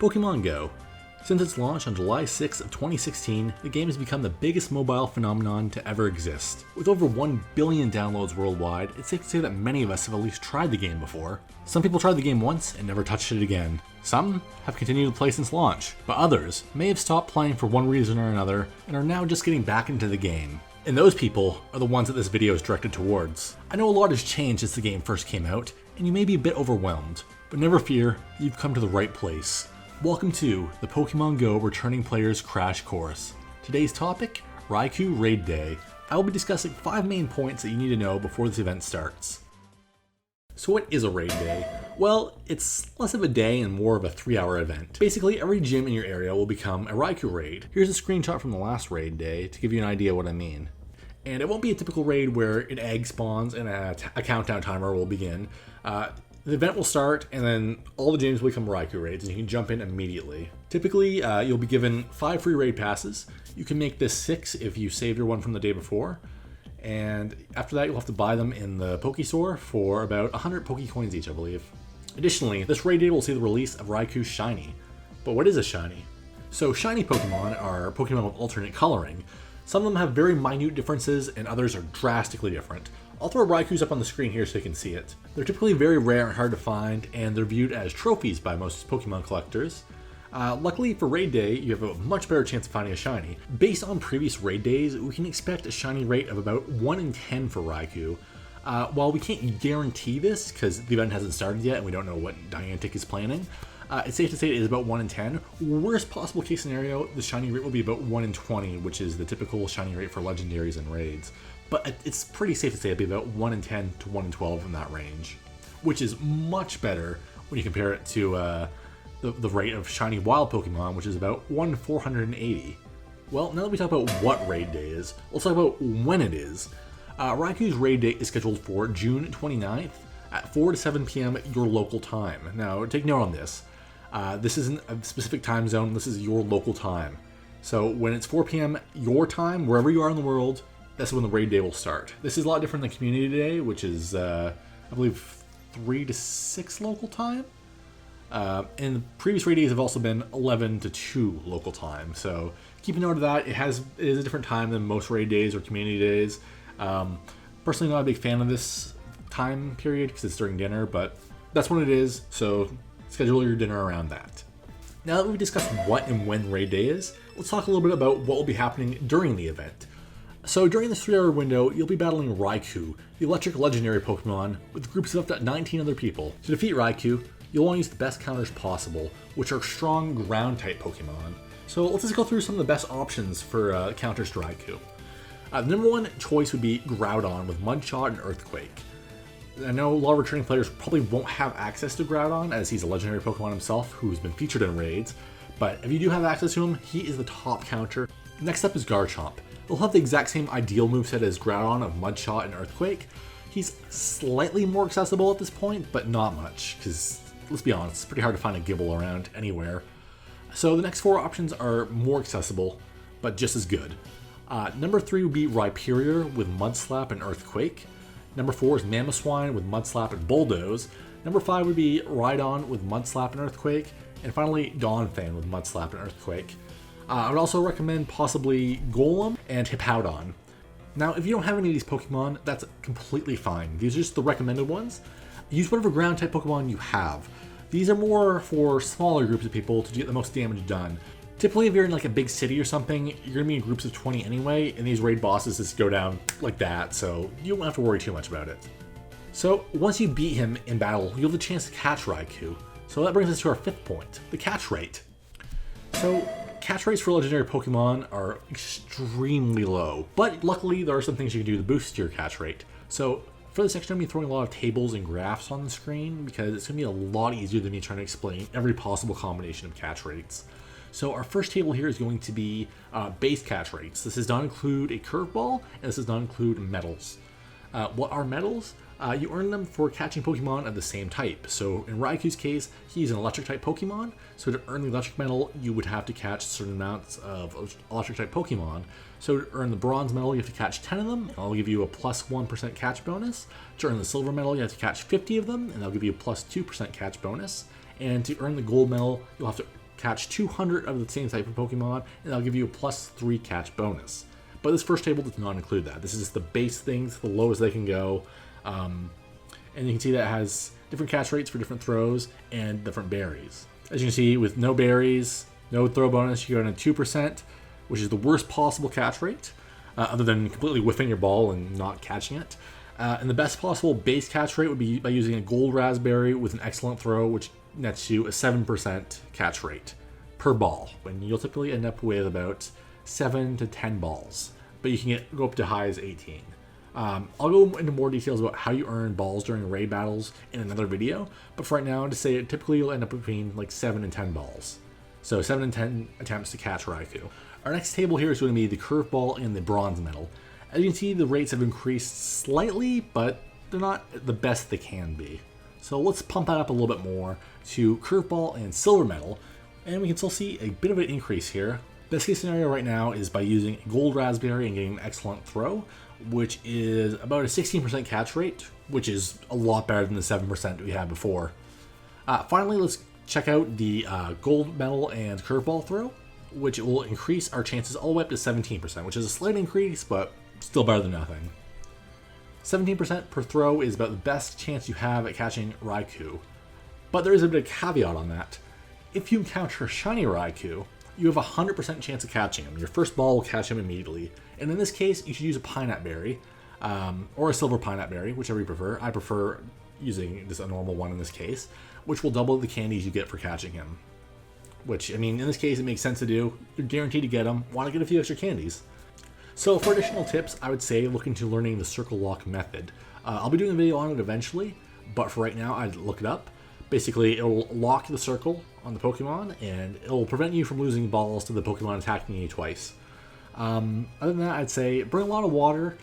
Pokémon GO. Since its launch on July 6 of 2016, the game has become the biggest mobile phenomenon to ever exist. With over 1 billion downloads worldwide, it's safe to say that many of us have at least tried the game before. Some people tried the game once and never touched it again. Some have continued to play since launch, but others may have stopped playing for one reason or another and are now just getting back into the game. And those people are the ones that this video is directed towards. I know a lot has changed since the game first came out, and you may be a bit overwhelmed, but never fear, you've come to the right place. Welcome to the Pokémon GO Returning Players Crash Course. Today's topic, Raikou Raid Day. I will be discussing 5 main points that you need to know before this event starts. So what is a raid day? Well, it's less of a day and more of a 3-hour event. Basically, every gym in your area will become a Raikou Raid. Here's a screenshot from the last raid day to give you an idea what I mean. And it won't be a typical raid where an egg spawns and a countdown timer will begin. The event will start, and then all the gyms will become Raikou Raids, and you can jump in immediately. Typically, you'll be given 5 free raid passes. You can make this 6 if you saved your one from the day before. And after that, you'll have to buy them in the Poké Store for about 100 Poké Coins each, I believe. Additionally, this raid day will see the release of Raikou Shiny. But what is a Shiny? So Shiny Pokemon are Pokemon with alternate coloring. Some of them have very minute differences, and others are drastically different. I'll throw Raikou's up on the screen here so you can see it. They're typically very rare and hard to find, and they're viewed as trophies by most Pokemon collectors. Luckily for Raid Day, you have a much better chance of finding a Shiny. Based on previous Raid Days, we can expect a Shiny rate of about 1 in 10 for Raikou. While we can't guarantee this, because the event hasn't started yet and we don't know what Niantic is planning, it's safe to say it is about 1 in 10. Worst possible case scenario, the Shiny rate will be about 1 in 20, which is the typical Shiny rate for Legendaries and Raids. But it's pretty safe to say it'll be about 1 in 10 to 1 in 12 in that range, which is much better when you compare it to the rate of Shiny Wild Pokemon, which is about 1 in 480. Well, now that we talk about what Raid Day is, let's talk about when it is. Raikou's Raid Day is scheduled for June 29th at 4 to 7 p.m. your local time. Now, take note on this. This isn't a specific time zone, this is your local time. So when it's 4 p.m. your time, wherever you are in the world, that's when the raid day will start. This is a lot different than Community Day, which is, I believe, 3 to 6 local time. And the previous raid days have also been 11 to 2 local time. So keep a note of that. It is a different time than most raid days or community days. Personally, not a big fan of this time period because it's during dinner, but that's when it is. So schedule your dinner around that. Now that we've discussed what and when raid day is, let's talk a little bit about what will be happening during the event. So during this 3-hour window, you'll be battling Raikou, the electric legendary Pokemon, with groups of up to 19 other people. To defeat Raikou, you'll want to use the best counters possible, which are strong ground-type Pokemon. So let's just go through some of the best options for counters to Raikou. The number 1 choice would be Groudon with Mudshot and Earthquake. I know a lot of returning players probably won't have access to Groudon, as he's a legendary Pokemon himself who's been featured in raids, but if you do have access to him, he is the top counter. Next up is Garchomp. He'll have the exact same ideal moveset as Groudon of Mudshot and Earthquake. He's slightly more accessible at this point, but not much, because let's be honest, it's pretty hard to find a Gibble around anywhere. So the next 4 options are more accessible, but just as good. Number 3 would be Rhyperior with Mudslap and Earthquake. Number 4 is Mamoswine with Mudslap and Bulldoze. Number 5 would be Rhydon with Mudslap and Earthquake. And finally, Donphan with Mudslap and Earthquake. I would also recommend possibly Golem and Hippowdon. Now, if you don't have any of these Pokemon, that's completely fine. These are just the recommended ones. Use whatever ground-type Pokemon you have. These are more for smaller groups of people to get the most damage done. Typically, if you're in like a big city or something, you're going to be in groups of 20 anyway, and these raid bosses just go down like that, so you won't have to worry too much about it. So, once you beat him in battle, you'll have the chance to catch Raikou. So that brings us to our 5th point, the catch rate. So, catch rates for legendary Pokemon are extremely low, but luckily there are some things you can do to boost your catch rate. So for this section, I'm going to be throwing a lot of tables and graphs on the screen because it's going to be a lot easier than me trying to explain every possible combination of catch rates. So our first table here is going to be base catch rates. This does not include a curveball, and this does not include medals. What are medals? You earn them for catching Pokemon of the same type. So in Raikou's case, he's an electric type Pokemon. So to earn the electric medal, you would have to catch certain amounts of electric type Pokemon. So to earn the bronze medal, you have to catch 10 of them, and I'll give you a plus 1% catch bonus. To earn the silver medal, you have to catch 50 of them, and I'll give you a plus 2% catch bonus. And to earn the gold medal, you'll have to catch 200 of the same type of Pokemon, and that'll give you a +3 catch bonus. But this first table does not include that. This is just the base things, the lowest they can go. And you can see that it has different catch rates for different throws and different berries. As you can see, with no berries, no throw bonus, you go down to 2%, which is the worst possible catch rate, other than completely whiffing your ball and not catching it. And the best possible base catch rate would be by using a gold raspberry with an excellent throw, which nets you a 7% catch rate per ball, when you'll typically end up with about 7 to 10 balls, but you can go up to high as 18. I'll go into more details about how you earn balls during raid battles in another video, but for right now, to say typically you'll end up between like 7 and 10 balls. So 7 and 10 attempts to catch Raikou. Our next table here is going to be the curveball and the bronze medal. As you can see, the rates have increased slightly, but they're not the best they can be. So let's pump that up a little bit more to curveball and silver medal, and we can still see a bit of an increase here. Best case scenario right now is by using gold raspberry and getting an excellent throw, which is about a 16% catch rate, which is a lot better than the 7% we had before. Finally, let's check out the gold medal and curveball throw, which will increase our chances all the way up to 17%, which is a slight increase, but still better than nothing. 17% per throw is about the best chance you have at catching Raikou, but there is a bit of caveat on that. If you encounter a shiny Raikou, you have a 100% chance of catching him. Your first ball will catch him immediately, and in this case, you should use a Pinap Berry, or a Silver Pinap Berry, whichever you prefer. I prefer using just a normal one in this case, which will double the candies you get for catching him. Which, I mean, in this case, it makes sense to do. You're guaranteed to get them. Want to get a few extra candies. So for additional tips, I would say look into learning the circle lock method. I'll be doing a video on it eventually, but for right now, I'd look it up. Basically, it'll lock the circle on the Pokemon, and it'll prevent you from losing balls to the Pokemon attacking you twice. Other than that, I'd say bring a lot of water,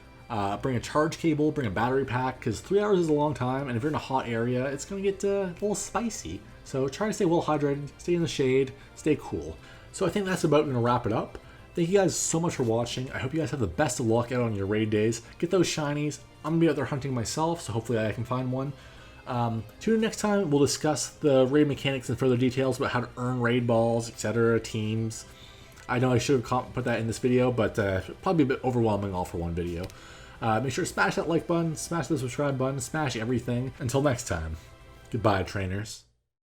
bring a charge cable, bring a battery pack, because 3 hours is a long time, and if you're in a hot area, it's going to get a little spicy. So try to stay well hydrated, stay in the shade, stay cool. So I think that's about going to wrap it up. Thank you guys so much for watching. I hope you guys have the best of luck out on your raid days. Get those shinies. I'm going to be out there hunting myself, so hopefully I can find one. Tune in next time. We'll discuss the raid mechanics and further details about how to earn raid balls, etc., teams. I know I should have put that in this video, but probably a bit overwhelming all for one video. Make sure to smash that like button, smash the subscribe button, smash everything. Until next time, goodbye, trainers.